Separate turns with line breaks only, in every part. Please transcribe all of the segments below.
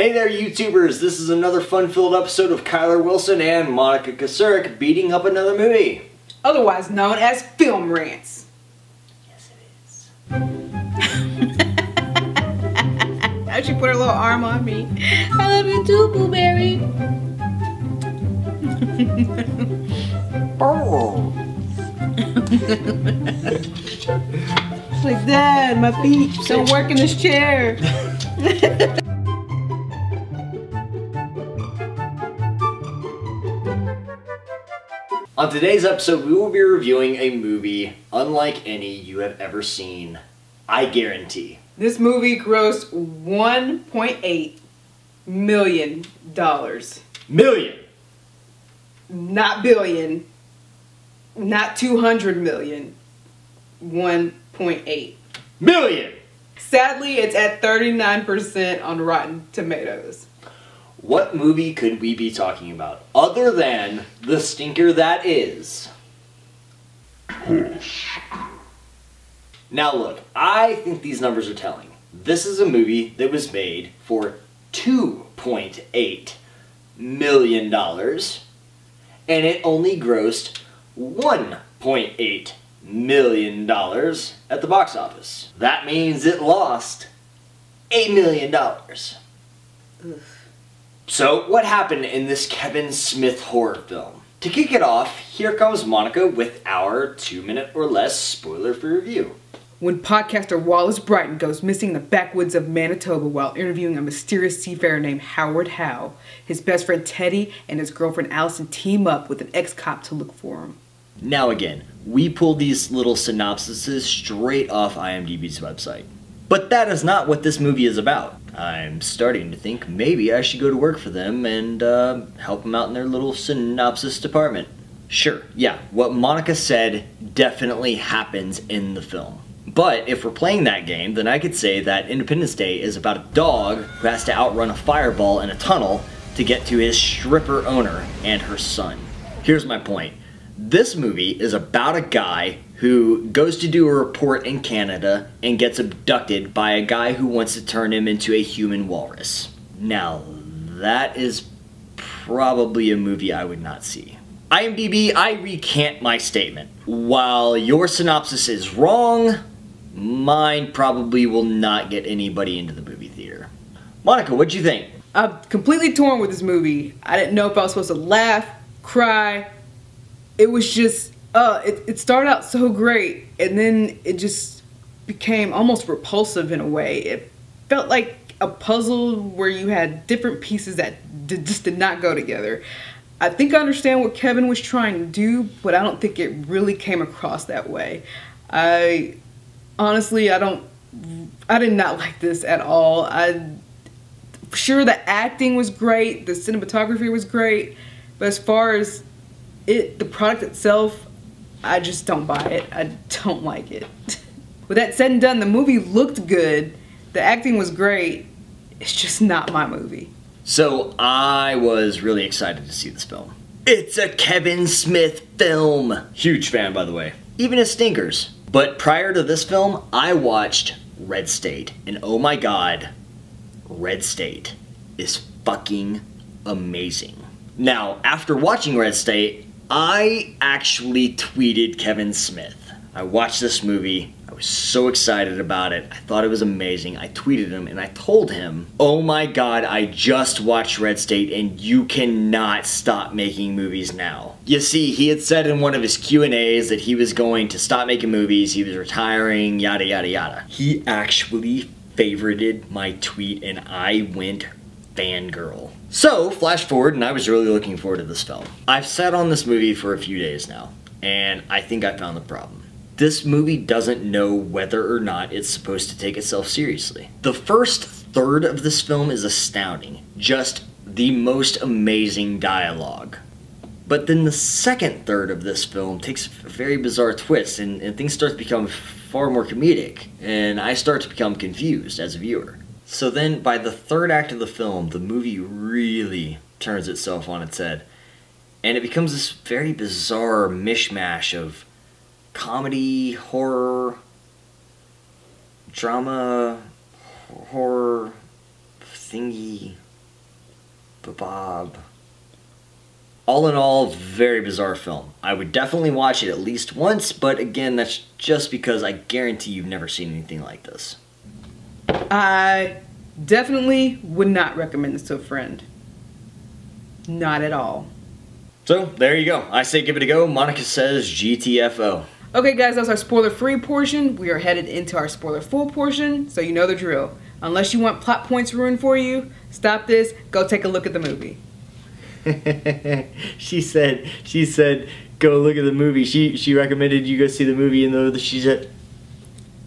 Hey there, YouTubers! This is another fun-filled episode of Kyler Wilson and Monica Kasurik beating up another movie.
Otherwise known as FilmRants.
Yes, it is.
How'd she put her little arm on me? I love you too, Blueberry.
Oh.
She's like, Dad, my feet don't work in this chair.
On today's episode, we will be reviewing a movie unlike any you have ever seen. I guarantee.
This movie grossed $1.8 million.
Million!
Not billion. Not 200 million. 1.8
million!
Sadly, it's at 39% on Rotten Tomatoes.
What movie could we be talking about other than the stinker that is Tusk? Now look, I think these numbers are telling. This is a movie that was made for $2.8 million and it only grossed $1.8 million at the box office. That means it lost $8 million.
Ugh.
So, what happened in this Kevin Smith horror film? To kick it off, here comes Monica with our 2-minute or less spoiler-free review.
When podcaster Wallace Brighton goes missing in the backwoods of Manitoba while interviewing a mysterious seafarer named Howard Howe, his best friend Teddy and his girlfriend Allison team up with an ex-cop to look for him.
Now again, we pulled these little synopsises straight off IMDb's website. But that is not what this movie is about. I'm starting to think maybe I should go to work for them and help them out in their little synopsis department. Sure, yeah, what Monica said definitely happens in the film. But if we're playing that game, then I could say that Independence Day is about a dog who has to outrun a fireball in a tunnel to get to his stripper owner and her son. Here's my point. This movie is about a guy who goes to do a report in Canada and gets abducted by a guy who wants to turn him into a human walrus. Now, that is probably a movie I would not see. IMDb, I recant my statement. While your synopsis is wrong, mine probably will not get anybody into the movie theater. Monica, what'd you think?
I'm completely torn with this movie. I didn't know if I was supposed to laugh, cry. It was just, it started out so great, and then it just became almost repulsive in a way. It felt like a puzzle where you had different pieces that just did not go together. I think I understand what Kevin was trying to do, but I don't think it really came across that way. Honestly, I did not like this at all. Sure, the acting was great, the cinematography was great, but as far as the product itself, I just don't buy it. I don't like it. With that said and done, the movie looked good, the acting was great, it's just not my movie.
So I was really excited to see this film. It's a Kevin Smith film! Huge fan, by the way. Even his stinkers. But prior to this film, I watched Red State, and oh my god, Red State is fucking amazing. Now, after watching Red State, I actually tweeted Kevin Smith. I watched this movie, I was so excited about it, I thought it was amazing. I tweeted him and I told him, oh my god, I just watched Red State and you cannot stop making movies now. You see, he had said in one of his Q&As that he was going to stop making movies, he was retiring, yada yada yada. He actually favorited my tweet and I went fangirl. So, flash forward, and I was really looking forward to this film. I've sat on this movie for a few days now, and I think I found the problem. This movie doesn't know whether or not it's supposed to take itself seriously. The first third of this film is astounding. Just the most amazing dialogue. But then the second third of this film takes a very bizarre twist, and things start to become far more comedic, and I start to become confused as a viewer. So then, by the third act of the film, the movie really turns itself on its head. And it becomes this very bizarre mishmash of comedy, horror, drama, horror, thingy. But Bob... All in all, very bizarre film. I would definitely watch it at least once, but again, that's just because I guarantee you've never seen anything like this.
I definitely would not recommend this to a friend. Not at all.
So, there you go. I say give it a go. Monica says GTFO.
Okay guys, that's our spoiler-free portion. We are headed into our spoiler-full portion, so you know the drill. Unless you want plot points ruined for you, stop this, go take a look at the movie.
she said, go look at the movie. She recommended you go see the movie, and though she said,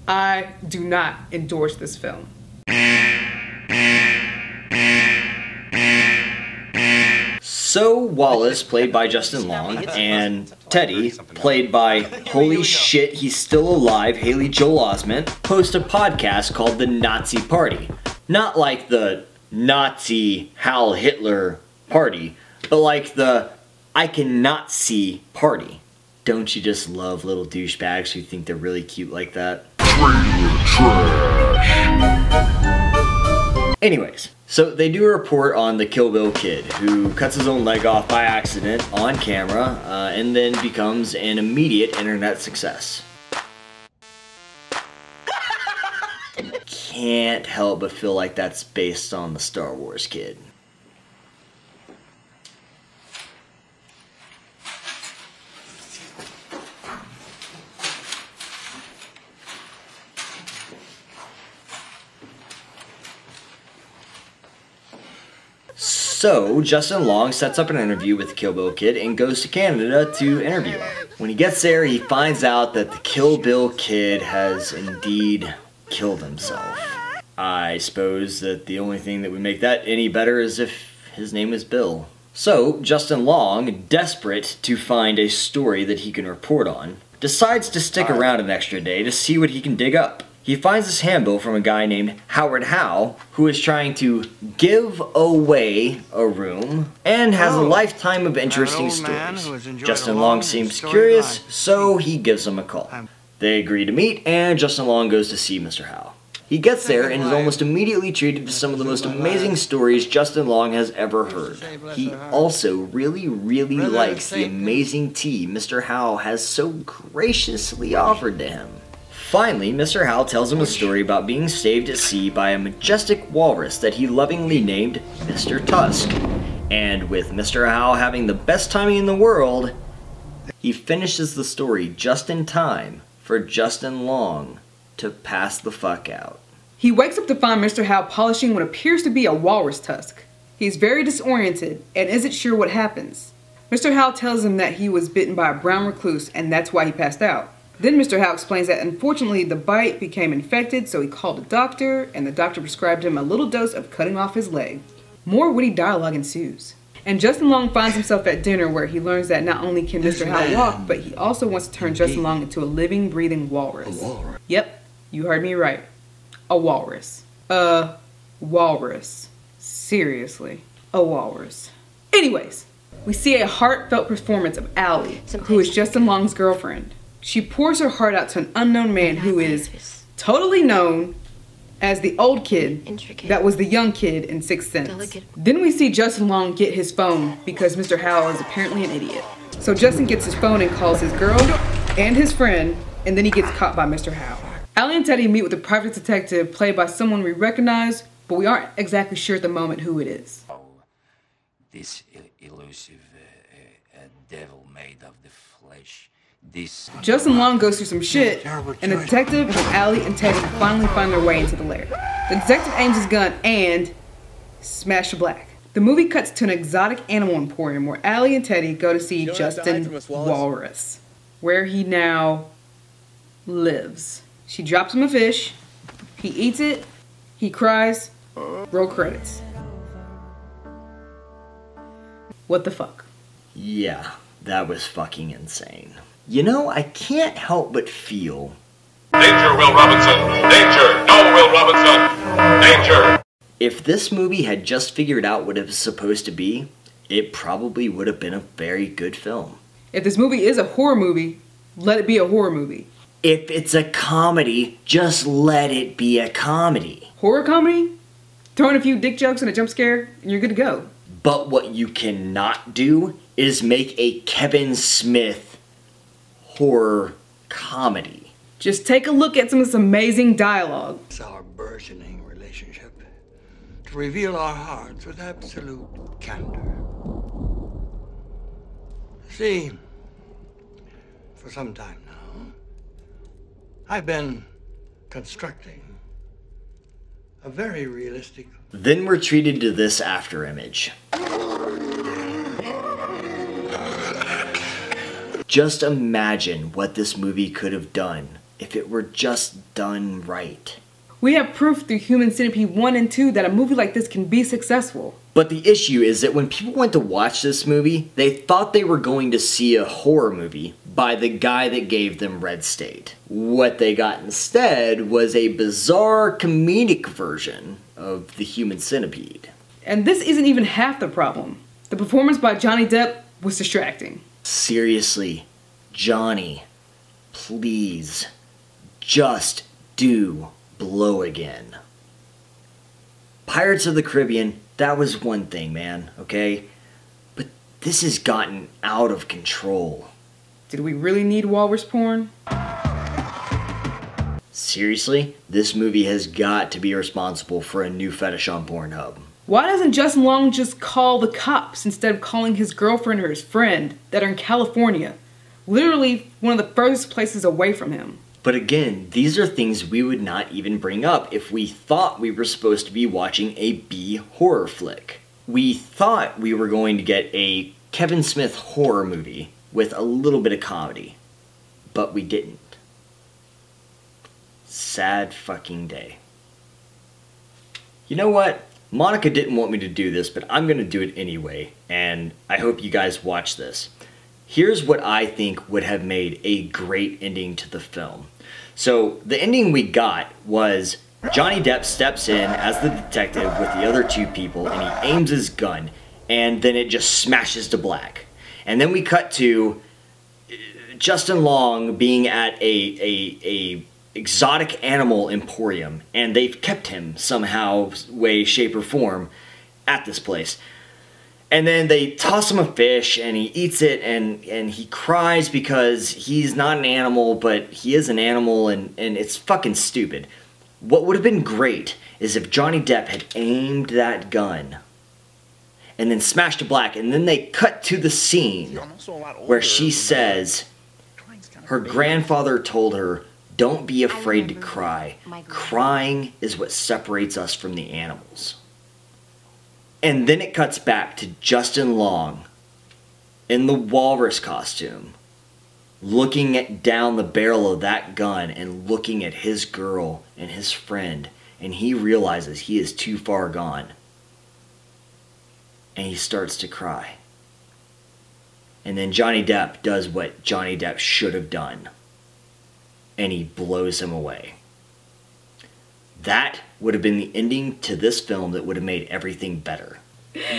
I do not endorse this film.
So Wallace, played by Justin Long, and Teddy, played by, holy shit, he's still alive, Haley Joel Osment, host a podcast called The Nazi Party. Not like the Nazi Heil Hitler party, but like the I cannot see party. Don't you just love little douchebags who think they're really cute like that? Anyways, so they do a report on the Kill Bill kid who cuts his own leg off by accident on camera and then becomes an immediate internet success. Can't help but feel like that's based on the Star Wars kid. So, Justin Long sets up an interview with the Kill Bill Kid and goes to Canada to interview him. When he gets there, he finds out that the Kill Bill Kid has indeed killed himself. I suppose that the only thing that would make that any better is if his name was Bill. So, Justin Long, desperate to find a story that he can report on, decides to stick around an extra day to see what he can dig up. He finds this handbill from a guy named Howard Howe, who is trying to give away a room and has a lifetime of interesting stories. Justin Long seems curious, so he gives him a call. They agree to meet, and Justin Long goes to see Mr. Howe. He gets there and is almost immediately treated to some of the most amazing stories Justin Long has ever heard. He also really likes the amazing tea Mr. Howe has so graciously offered to him. Finally, Mr. Howe tells him a story about being saved at sea by a majestic walrus that he lovingly named Mr. Tusk. And with Mr. Howe having the best timing in the world, he finishes the story just in time for Justin Long to pass the fuck out.
He wakes up to find Mr. Howe polishing what appears to be a walrus tusk. He's very disoriented and isn't sure what happens. Mr. Howe tells him that he was bitten by a brown recluse and that's why he passed out. Then Mr. Howe explains that unfortunately the bite became infected, so he called a doctor, and the doctor prescribed him a little dose of cutting off his leg. More witty dialogue ensues. And Justin Long finds himself at dinner where he learns that not only can Mr. Howe walk, but he also wants to turn Justin Long into a living, breathing walrus.
A walrus?
Yep, you heard me right. A walrus. A walrus. Seriously, a walrus. Anyways, we see a heartfelt performance of Allie, who is Justin Long's girlfriend. She pours her heart out to an unknown man who is totally known as the old kid that was the young kid in Sixth Sense. Then we see Justin Long get his phone because Mr. Howe is apparently an idiot. So Justin gets his phone and calls his girl and his friend, and then he gets caught by Mr. Howe. Allie and Teddy meet with a private detective played by someone we recognize, but we aren't exactly sure at the moment who it is.
Oh, this elusive devil made of the flesh.
Justin Long goes through some shit, and the detective and Allie and Teddy finally find their way into the lair. The detective aims his gun and smash to black. The movie cuts to an exotic animal emporium where Allie and Teddy go to see Justin Walrus, where he now lives. She drops him a fish, he eats it, he cries, roll credits. What the fuck?
Yeah, that was fucking insane. You know, I can't help but feel...
Danger, Will Robinson! Danger! No, Will Robinson! Danger!
If this movie had just figured out what it was supposed to be, it probably would have been a very good film.
If this movie is a horror movie, let it be a horror movie.
If it's a comedy, just let it be a comedy.
Horror comedy? Throwing a few dick jokes and a jump scare, and you're good to go.
But what you cannot do is make a Kevin Smith horror comedy.
Just take a look at some of this amazing dialogue.
It's our burgeoning relationship to reveal our hearts with absolute candor. See, for some time now, I've been constructing a very realistic...
Then we're treated to this after image. Just imagine what this movie could have done if it were just done right.
We have proof through Human Centipede 1 and 2 that a movie like this can be successful.
But the issue is that when people went to watch this movie, they thought they were going to see a horror movie by the guy that gave them Red State. What they got instead was a bizarre comedic version of the Human Centipede.
And this isn't even half the problem. The performance by Johnny Depp was distracting.
Seriously, Johnny, please, just do blow again. Pirates of the Caribbean, that was one thing, man, okay? But this has gotten out of control.
Did we really need walrus porn?
Seriously, this movie has got to be responsible for a new fetish on Pornhub.
Why doesn't Justin Long just call the cops instead of calling his girlfriend or his friend that are in California? Literally one of the furthest places away from him.
But again, these are things we would not even bring up if we thought we were supposed to be watching a B horror flick. We thought we were going to get a Kevin Smith horror movie with a little bit of comedy. But we didn't. Sad fucking day. You know what? Monica didn't want me to do this, but I'm going to do it anyway, and I hope you guys watch this. Here's what I think would have made a great ending to the film. So, the ending we got was Johnny Depp steps in as the detective with the other two people, and he aims his gun, and then it just smashes to black. And then we cut to Justin Long being at a exotic animal emporium, and they've kept him somehow, way, shape, or form at this place. And then they toss him a fish, and he eats it, and he cries because he's not an animal, but he is an animal, and it's fucking stupid. What would have been great is if Johnny Depp had aimed that gun and then smashed to black, and then they cut to the scene where she says her grandfather told her, "Don't be afraid to cry. Crying is what separates us from the animals." And then it cuts back to Justin Long in the walrus costume, looking down the barrel of that gun and looking at his girl and his friend, and he realizes he is too far gone. And he starts to cry. And then Johnny Depp does what Johnny Depp should have done. And he blows him away. That would have been the ending to this film that would have made everything better.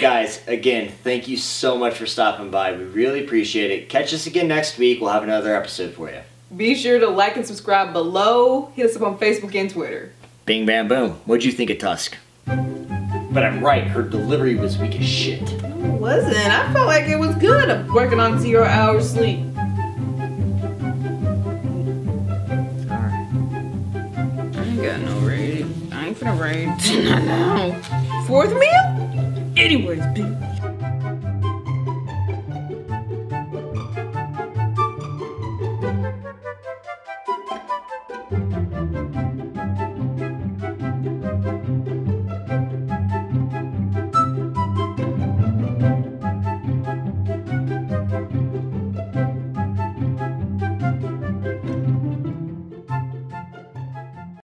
Guys, again, thank you so much for stopping by. We really appreciate it. Catch us again next week. We'll have another episode for you.
Be sure to like and subscribe below. Hit us up on Facebook and Twitter.
Bing, bam, boom. What'd you think of Tusk? But I'm right, her delivery was weak as shit.
It wasn't. I felt like it was good. I'm working on 0 hours sleep. Got no raid. I ain't finna raid. Not now. 4th meal? Anyways, bitch.